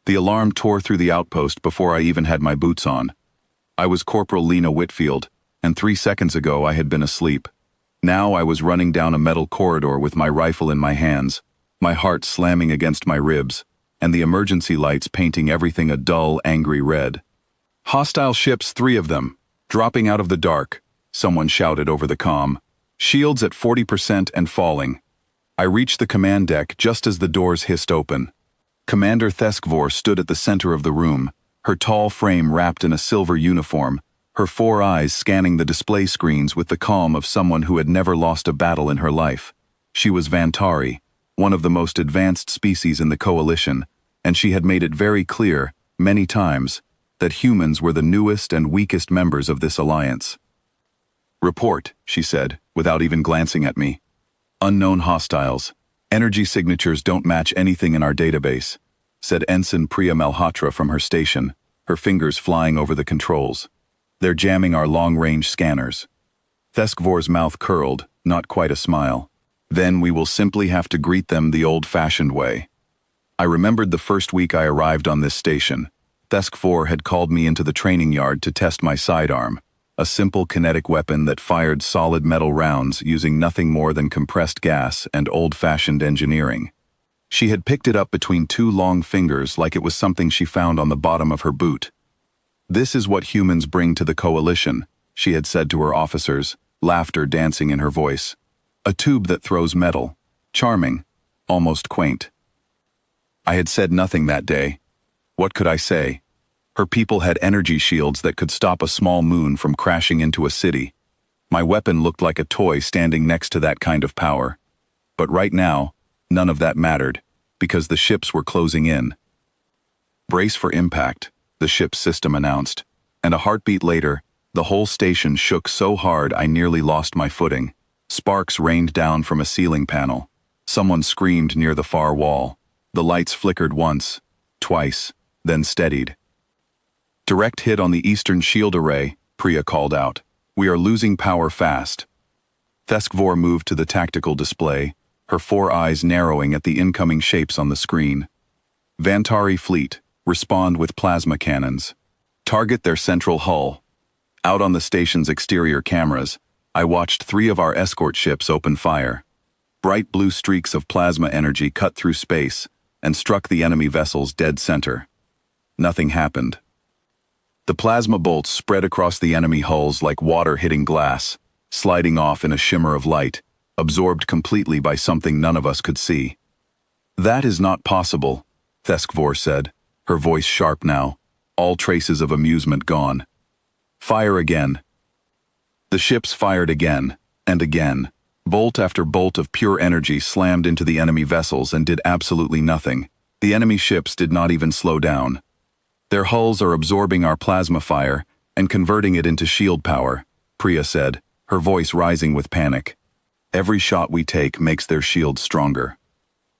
The alarm tore through the outpost before I even had my boots on. I was Corporal Lena Whitfield, and 3 seconds ago I had been asleep. Now I was running down a metal corridor with my rifle in my hands, my heart slamming against my ribs, and the emergency lights painting everything a dull, angry red. "Hostile ships, 3 of them, dropping out of the dark," someone shouted over the comm. "Shields at 40% and falling." I reached the command deck just as the doors hissed open. Commander Theskvor stood at the center of the room, her tall frame wrapped in a silver uniform, her 4 eyes scanning the display screens with the calm of someone who had never lost a battle in her life. She was Vantari, one of the most advanced species in the Coalition, and she had made it very clear, many times, that humans were the newest and weakest members of this alliance. "Report," she said, without even glancing at me. "Unknown hostiles. Energy signatures don't match anything in our database," said Ensign Priya Malhotra from her station, her fingers flying over the controls. "They're jamming our long-range scanners." Theskvor's mouth curled, not quite a smile. "Then we will simply have to greet them the old-fashioned way." I remembered the first week I arrived on this station. Theskvor had called me into the training yard to test my sidearm, a simple kinetic weapon that fired solid metal rounds using nothing more than compressed gas and old-fashioned engineering. She had picked it up between 2 long fingers like it was something she found on the bottom of her boot. "This is what humans bring to the Coalition," she had said to her officers, laughter dancing in her voice. "A tube that throws metal. Charming. Almost quaint." I had said nothing that day. What could I say? Her people had energy shields that could stop a small moon from crashing into a city. My weapon looked like a toy standing next to that kind of power. But right now, none of that mattered, because the ships were closing in. "Brace for impact," the ship's system announced, and a heartbeat later, the whole station shook so hard I nearly lost my footing. Sparks rained down from a ceiling panel. Someone screamed near the far wall. The lights flickered once, twice, then steadied. "Direct hit on the eastern shield array," Priya called out. "We are losing power fast." Theskvor moved to the tactical display, her 4 eyes narrowing at the incoming shapes on the screen. "Vantari fleet, respond with plasma cannons. Target their central hull." Out on the station's exterior cameras, I watched 3 of our escort ships open fire. Bright blue streaks of plasma energy cut through space and struck the enemy vessel's dead center. Nothing happened. The plasma bolts spread across the enemy hulls like water hitting glass, sliding off in a shimmer of light, absorbed completely by something none of us could see. "That is not possible," Theskvor said, her voice sharp now, all traces of amusement gone. "Fire again." The ships fired again, and again. Bolt after bolt of pure energy slammed into the enemy vessels and did absolutely nothing. The enemy ships did not even slow down. "Their hulls are absorbing our plasma fire and converting it into shield power," Priya said, her voice rising with panic. "Every shot we take makes their shields stronger."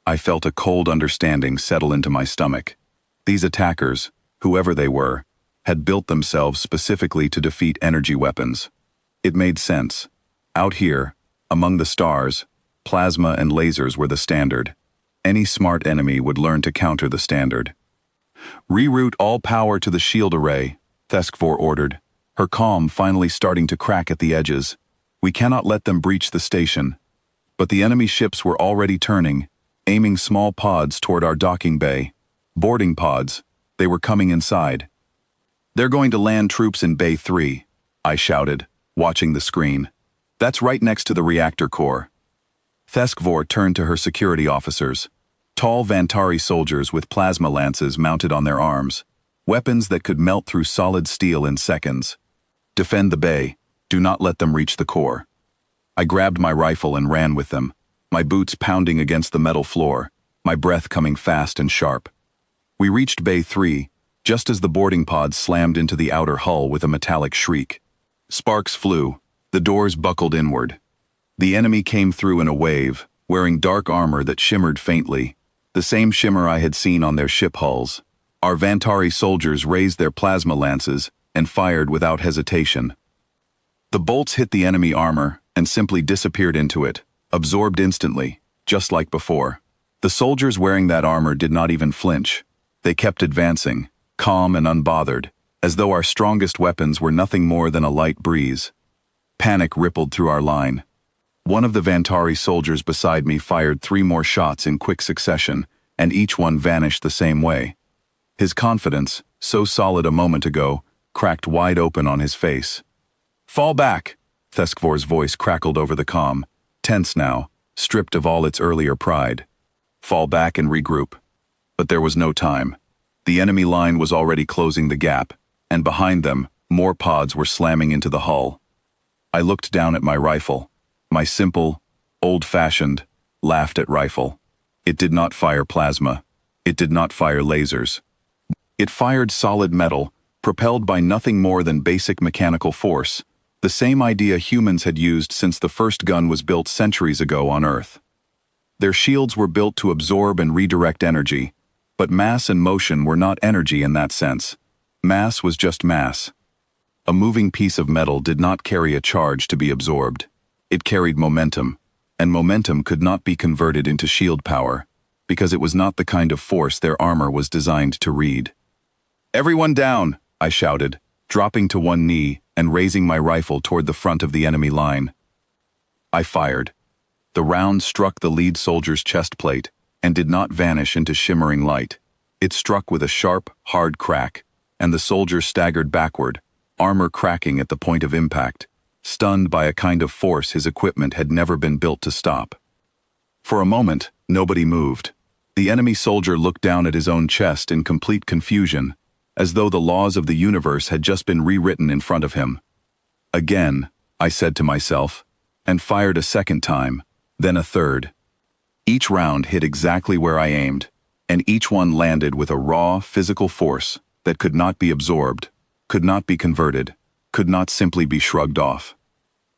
I felt a cold understanding settle into my stomach. These attackers, whoever they were, had built themselves specifically to defeat energy weapons. It made sense. Out here, among the stars, plasma and lasers were the standard. Any smart enemy would learn to counter the standard. "Reroute all power to the shield array," Theskvor ordered, her calm finally starting to crack at the edges. "We cannot let them breach the station." But the enemy ships were already turning, aiming small pods toward our docking bay. Boarding pods. They were coming inside. "They're going to land troops in Bay 3, I shouted, watching the screen. "That's right next to the reactor core." Theskvor turned to her security officers. Tall Vantari soldiers with plasma lances mounted on their arms, weapons that could melt through solid steel in seconds. "Defend the bay. Do not let them reach the core." I grabbed my rifle and ran with them, my boots pounding against the metal floor, my breath coming fast and sharp. We reached Bay 3, just as the boarding pods slammed into the outer hull with a metallic shriek. Sparks flew, the doors buckled inward. The enemy came through in a wave, wearing dark armor that shimmered faintly, the same shimmer I had seen on their ship hulls. Our Vantari soldiers raised their plasma lances and fired without hesitation. The bolts hit the enemy armor and simply disappeared into it, absorbed instantly, just like before. The soldiers wearing that armor did not even flinch. They kept advancing, calm and unbothered, as though our strongest weapons were nothing more than a light breeze. Panic rippled through our line. One of the Vantari soldiers beside me fired 3 more shots in quick succession, and each one vanished the same way. His confidence, so solid a moment ago, cracked wide open on his face. "Fall back!" Theskvor's voice crackled over the comm, tense now, stripped of all its earlier pride. Fall back and regroup. But there was no time. The enemy line was already closing the gap, and behind them, more pods were slamming into the hull. I looked down at my rifle, my simple, old-fashioned, laughed-at rifle. It did not fire plasma. It did not fire lasers. It fired solid metal, propelled by nothing more than basic mechanical force, the same idea humans had used since the first gun was built centuries ago on Earth. Their shields were built to absorb and redirect energy, but mass and motion were not energy in that sense. Mass was just mass. A moving piece of metal did not carry a charge to be absorbed. It carried momentum, and momentum could not be converted into shield power, because it was not the kind of force their armor was designed to read. "Everyone down!" I shouted, dropping to one knee and raising my rifle toward the front of the enemy line. I fired. The round struck the lead soldier's chest plate and did not vanish into shimmering light. It struck with a sharp, hard crack, and the soldier staggered backward, armor cracking at the point of impact, stunned by a kind of force his equipment had never been built to stop. For a moment, nobody moved. The enemy soldier looked down at his own chest in complete confusion, as though the laws of the universe had just been rewritten in front of him. "Again," I said to myself, and fired a second time, then a third. Each round hit exactly where I aimed, and each one landed with a raw, physical force that could not be absorbed, could not be converted, could not simply be shrugged off.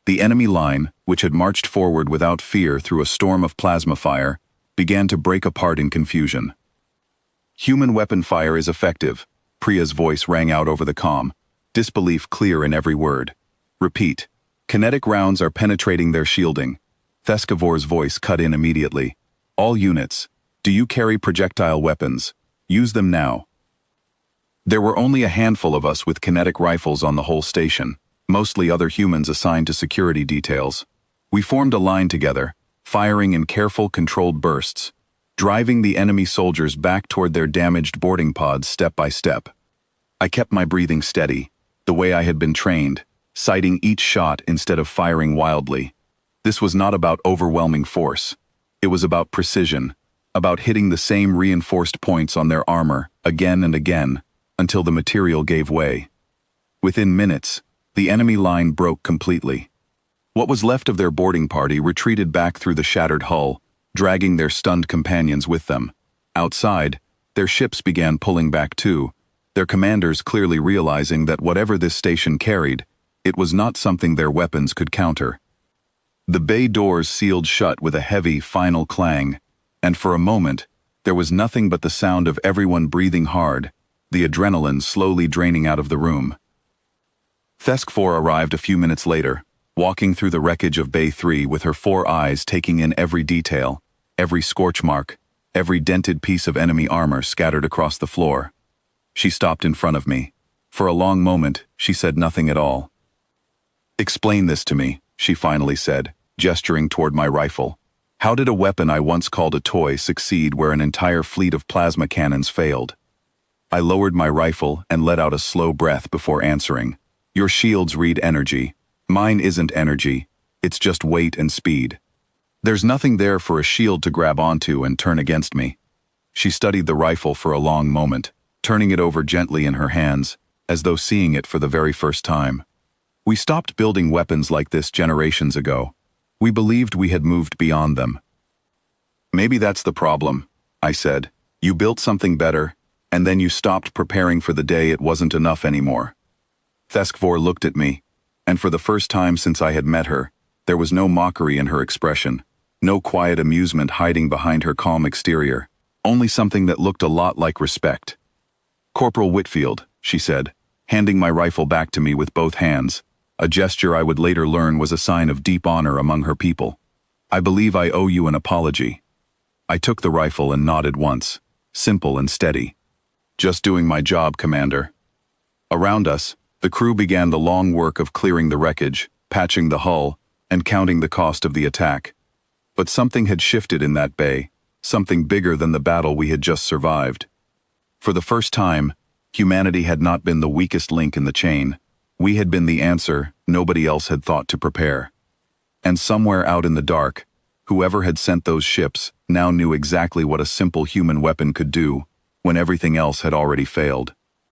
The enemy line, which had marched forward without fear through a storm of plasma fire, began to break apart in confusion. "Human weapon fire is effective," Priya's voice rang out over the comm, disbelief clear in every word. "Repeat. Kinetic rounds are penetrating their shielding." Theskvor's voice cut in immediately. "All units, do you carry projectile weapons? Use them now." There were only a handful of us with kinetic rifles on the whole station, mostly other humans assigned to security details. We formed a line together, firing in careful, controlled bursts, driving the enemy soldiers back toward their damaged boarding pods step by step. I kept my breathing steady, the way I had been trained, sighting each shot instead of firing wildly. This was not about overwhelming force. It was about precision, about hitting the same reinforced points on their armor again and again until the material gave way. Within minutes, the enemy line broke completely. What was left of their boarding party retreated back through the shattered hull, dragging their stunned companions with them. Outside, their ships began pulling back too, their commanders clearly realizing that whatever this station carried, it was not something their weapons could counter. The bay doors sealed shut with a heavy, final clang, and for a moment, there was nothing but the sound of everyone breathing hard, the adrenaline slowly draining out of the room. Theskfor arrived a few minutes later, walking through the wreckage of Bay 3 with her 4 eyes taking in every detail, every scorch mark, every dented piece of enemy armor scattered across the floor. She stopped in front of me. For a long moment, she said nothing at all. "Explain this to me," she finally said, gesturing toward my rifle. "How did a weapon I once called a toy succeed where an entire fleet of plasma cannons failed?" I lowered my rifle and let out a slow breath before answering. "Your shields read energy. Mine isn't energy, it's just weight and speed. There's nothing there for a shield to grab onto and turn against me." She studied the rifle for a long moment, turning it over gently in her hands, as though seeing it for the very first time. "We stopped building weapons like this generations ago. We believed we had moved beyond them." "Maybe that's the problem," I said. "You built something better, and then you stopped preparing for the day it wasn't enough anymore." Theskfor looked at me, and for the first time since I had met her, there was no mockery in her expression, no quiet amusement hiding behind her calm exterior, only something that looked a lot like respect. "Corporal Whitfield," she said, handing my rifle back to me with both hands, a gesture I would later learn was a sign of deep honor among her people. "I believe I owe you an apology." I took the rifle and nodded once, simple and steady. Just doing my job, Commander. Around us, the crew began the long work of clearing the wreckage, patching the hull, and counting the cost of the attack. But something had shifted in that bay, something bigger than the battle we had just survived. For the first time, humanity had not been the weakest link in the chain. We had been the answer nobody else had thought to prepare. And somewhere out in the dark, whoever had sent those ships now knew exactly what a simple human weapon could do when everything else had already failed.